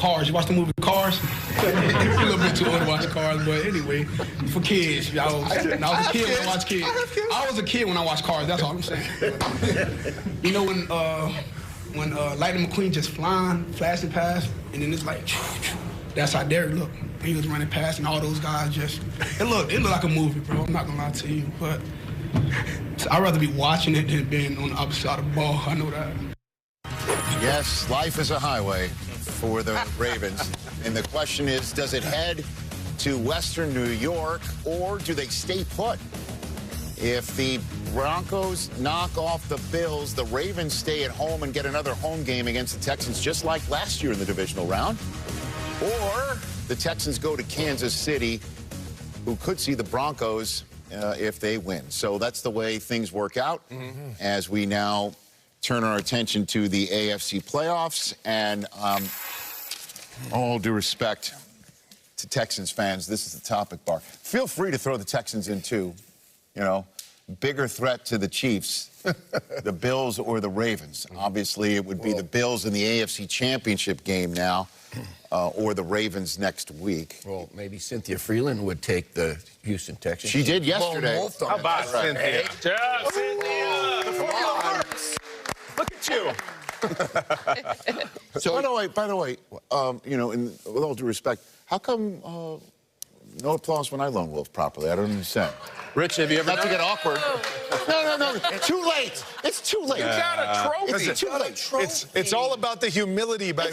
Cars. You watch the movie Cars? A little bit too old to watch Cars, but anyway, for kids. I was a kid when I watched kids. I was a kid when I watched Cars. That's all I'm saying. You know when Lightning McQueen just flashing past, and then it's like, that's how Derek looked. He was running past, and all those guys just, it looked like a movie, bro. I'm not gonna lie to you, but I'd rather be watching it than being on the opposite side of the ball. I know that. Yes, life is a highway for the Ravens. And the question is, does it head to Western New York, or do they stay put? If the Broncos knock off the Bills, the Ravens stay at home and get another home game against the Texans, just like last year in the divisional round. Or the Texans go to Kansas City, who could see the Broncos if they win. So that's the way things work out as we now turn our attention to the AFC playoffs. And all due respect to Texans fans, this is the topic bar. Feel free to throw the Texans in too. You know, bigger threat to the Chiefs, the Bills or the Ravens. Obviously, it would be the Bills in the AFC Championship game now, or the Ravens next week. Well, maybe Cynthia Freeland would take the Houston Texans. She did yesterday. How about Cynthia? Yeah, Cynthia! Look at you. So, by the way, you know, with all due respect, how come no applause when I lone wolf properly? I don't understand. Rich, have you ever... Not to get awkward. No. Too late. It's too late. You got a trophy. It's too late. It's all about the humility by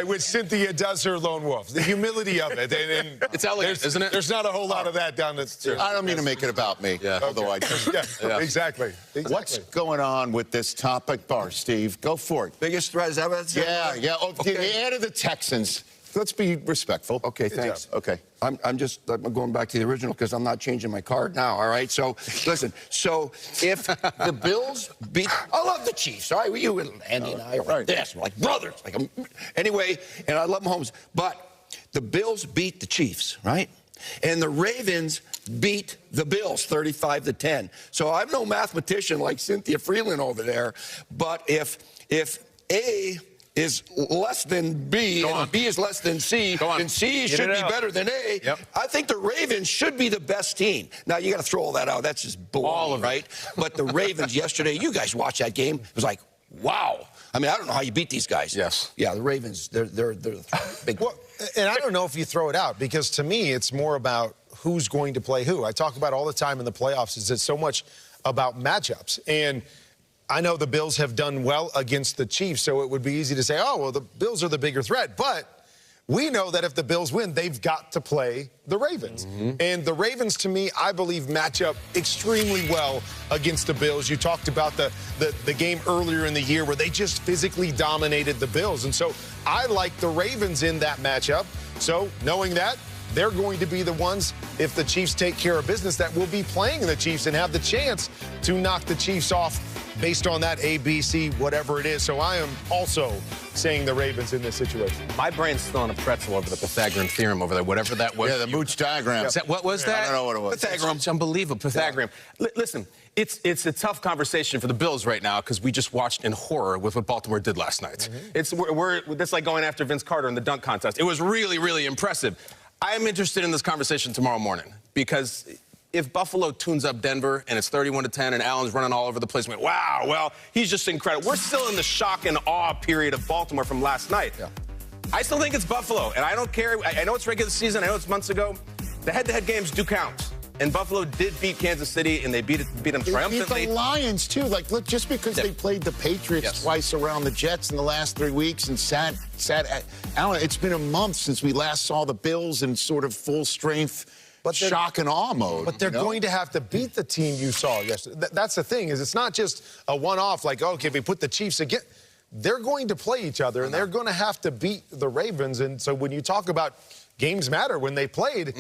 which Cynthia does her lone wolf. The humility of it. And it's elegant, isn't it? There's not a whole lot of that down the... I don't mean to make it about me. Yeah. Although I just... Yeah, exactly. What's going on with this topic bar, Steve? Go for it. Biggest threat, is that what it's Yeah. Oh, okay. They added the Texans. Let's be respectful. Okay, thanks. Okay. I'm going back to the original because I'm not changing my card now, all right? So, listen, so if the Bills beat... I love the Chiefs, all right? You and Andy and I are like this. We're like brothers. Anyway, and I love Mahomes. But the Bills beat the Chiefs, right? And the Ravens beat the Bills 35-10. So I'm no mathematician like Cynthia Freeland over there. But if A is less than B, and B is less than C, and C should be better than A. Yep. I think the Ravens should be the best team. Now, you got to throw all that out. That's just bull, right? But the Ravens yesterday, you guys watched that game. It was like, wow. I mean, I don't know how you beat these guys. Yes. Yeah, the Ravens, they're big. Well, and I don't know if you throw it out, because to me, it's more about who's going to play who. I talk about all the time in the playoffs is it's so much about matchups. And I know the Bills have done well against the Chiefs, so it would be easy to say, oh, well, the Bills are the bigger threat. But we know that if the Bills win, they've got to play the Ravens. And the Ravens, to me, I believe, match up extremely well against the Bills. You talked about the game earlier in the year where they just physically dominated the Bills. And so I like the Ravens in that matchup. So knowing that, they're going to be the ones, if the Chiefs take care of business, that will be playing the Chiefs and have the chance to knock the Chiefs off based on that A, B, C, whatever it is. So I am also saying the Ravens in this situation. My brain's still on a pretzel over the Pythagorean theorem over there, whatever that was. Yeah, the Mooch diagram. What was that? I don't know what it was. Pythagorean. It's unbelievable. Pythagorean. Yeah. Listen, it's a tough conversation for the Bills right now because we just watched in horror with what Baltimore did last night. It's like going after Vince Carter in the dunk contest. It was really, really impressive. I'm interested in this conversation tomorrow morning because if Buffalo tunes up Denver and it's 31-10 and Allen's running all over the place, wow, well, he's just incredible. We're still in the shock and awe period of Baltimore from last night. Yeah. I still think it's Buffalo, and I don't care. I know it's regular season. I know it's months ago. The head-to-head games do count. And Buffalo did beat Kansas City, and they beat them triumphantly. They beat the Lions, too. Like, look, just because they played the Patriots twice around the Jets in the last 3 weeks and sat Alan, it's been a month since we last saw the Bills in sort of full-strength shock and awe mode. But they're going to have to beat the team you saw yesterday. That's the thing, is it's not just a one-off, like, okay, if we put the Chiefs again. They're going to play each other, and they're going to have to beat the Ravens. And so when you talk about games matter, when they played,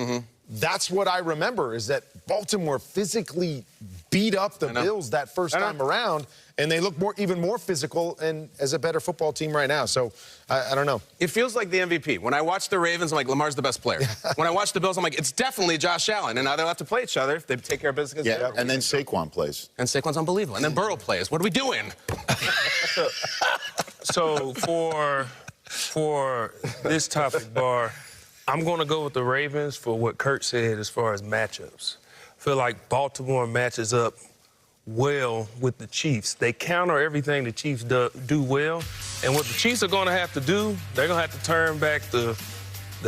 that's what I remember, is that Baltimore physically beat up the Bills that first time around, and they look even more physical and as a better football team right now. So I don't know. It feels like the MVP. When I watch the Ravens, I'm like, Lamar's the best player. When I watch the Bills, I'm like, it's definitely Josh Allen. And now they'll have to play each other if they take care of business. Yeah, and then Saquon plays. And Saquon's unbelievable. And then Burrow plays. What are we doing? So for For this topic, Bar, I'm going to go with the Ravens for what Kurt said as far as matchups. I feel like Baltimore matches up well with the Chiefs. They counter everything the Chiefs do well. And what the Chiefs are going to have to do, they're going to have to turn back the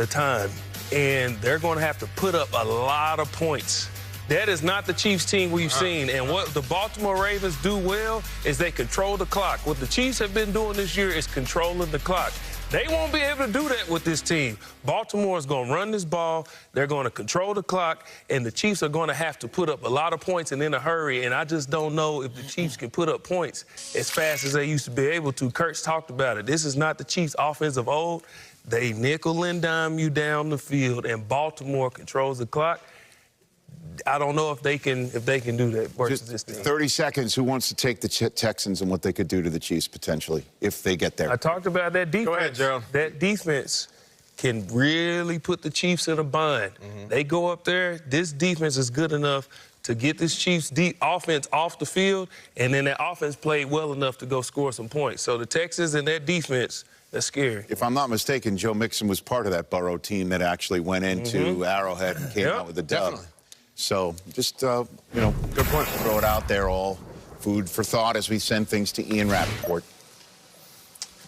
time. And they're going to have to put up a lot of points. That is not the Chiefs team we've seen. And what the Baltimore Ravens do well is they control the clock. What the Chiefs have been doing this year is controlling the clock. They won't be able to do that with this team. Baltimore is going to run this ball. They're going to control the clock. And the Chiefs are going to have to put up a lot of points and in a hurry. And I just don't know if the Chiefs can put up points as fast as they used to be able to. Kurt's talked about it. This is not the Chiefs' offense of old. They nickel and dime you down the field, and Baltimore controls the clock. I don't know if they can do that versus this team. 30 seconds. Who wants to take the Texans and what they could do to the Chiefs potentially if they get there? I talked about that defense. Go ahead, Gerald. That defense can really put the Chiefs in a bind. They go up there. This defense is good enough to get this Chiefs offense off the field, and then that offense played well enough to go score some points. So the Texans and that defense, that's scary. If I'm not mistaken, Joe Mixon was part of that Burrow team that actually went into Arrowhead and came out with the dub. Definitely. So just, good point. Throw it out there, all food for thought as we send things to Ian Rappaport.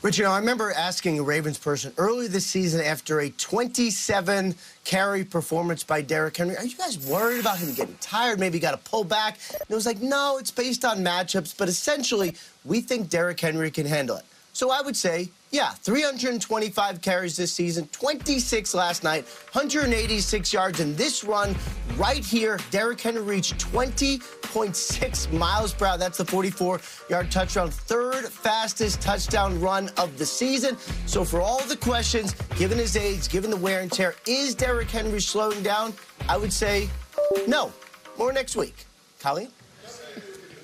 Rich, I remember asking a Ravens person early this season after a 27-carry performance by Derrick Henry, are you guys worried about him getting tired? Maybe got to pull back? And it was like, no, it's based on matchups, but essentially, we think Derrick Henry can handle it. So I would say, yeah, 325 carries this season, 26 last night, 186 yards in this run right here. Derrick Henry reached 20.6 miles per hour. That's the 44-yard touchdown, third fastest touchdown run of the season. So for all the questions, given his age, given the wear and tear, is Derrick Henry slowing down? I would say no. More next week. Colleen?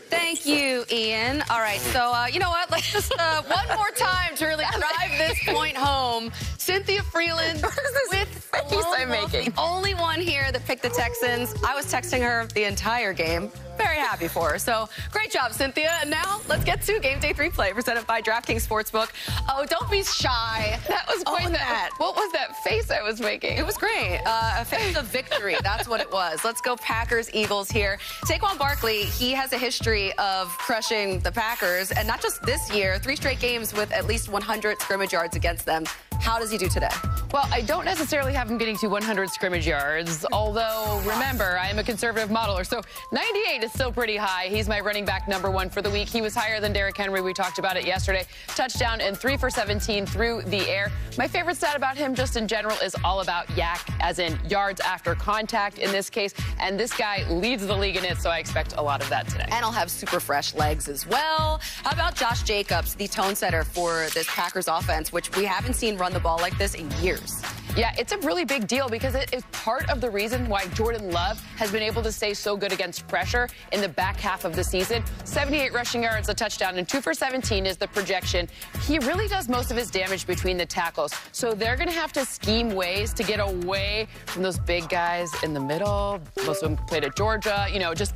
Thank you, Ian. All right, so you know what? Let's just one more time to really drive this point home. Cynthia Freeland with face I'm making. The only one here that picked the Texans. I was texting her the entire game. Very happy for her. So great job, Cynthia. And now let's get to Game Day 3 play presented by DraftKings Sportsbook. Oh, don't be shy. That was quite that. What was that face I was making? It was great. A face of victory. That's what it was. Let's go Packers, Eagles here. Saquon Barkley, he has a history of crushing the Packers, and not just this year, 3 straight games with at least 100 scrimmage yards against them. How does he do today? Well, I don't necessarily have him getting to 100 scrimmage yards, although, remember, I am a conservative modeler, so 98 is still pretty high. He's my running back #1 for the week. He was higher than Derrick Henry. We talked about it yesterday. Touchdown and 3 for 17 through the air. My favorite stat about him just in general is all about yak, as in yards after contact in this case, and this guy leads the league in it, so I expect a lot of that today. And he'll have super fresh legs as well. How about Josh Jacobs, the tone setter for this Packers offense, which we haven't seen run the ball like this in years? Yeah, it's a really big deal because it is part of the reason why Jordan Love has been able to stay so good against pressure in the back half of the season. 78 rushing yards, a touchdown, and 2 for 17 is the projection. He really does most of his damage between the tackles. So they're going to have to scheme ways to get away from those big guys in the middle. Most of them played at Georgia. You know, just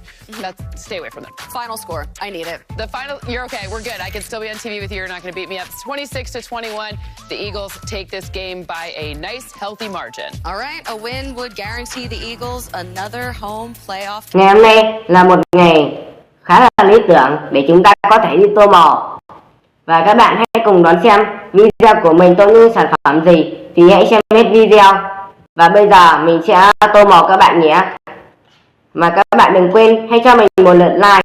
stay away from them. Final score. I need it. The final, you're okay. We're good. I can still be on TV with you. You're not going to beat me up. It's 26-21. The Eagles take this game by a nice, healthy margin. All right, a win would guarantee the Eagles another home playoff. Ngày hôm nay là một ngày khá là lý tưởng để chúng ta có thể đi tô màu. Và các bạn hãy cùng đón xem video của mình tô những sản phẩm gì thì hãy xem hết video. Và bây giờ mình sẽ tô màu các bạn nhé. Mà các bạn đừng quên hãy cho mình một lượt like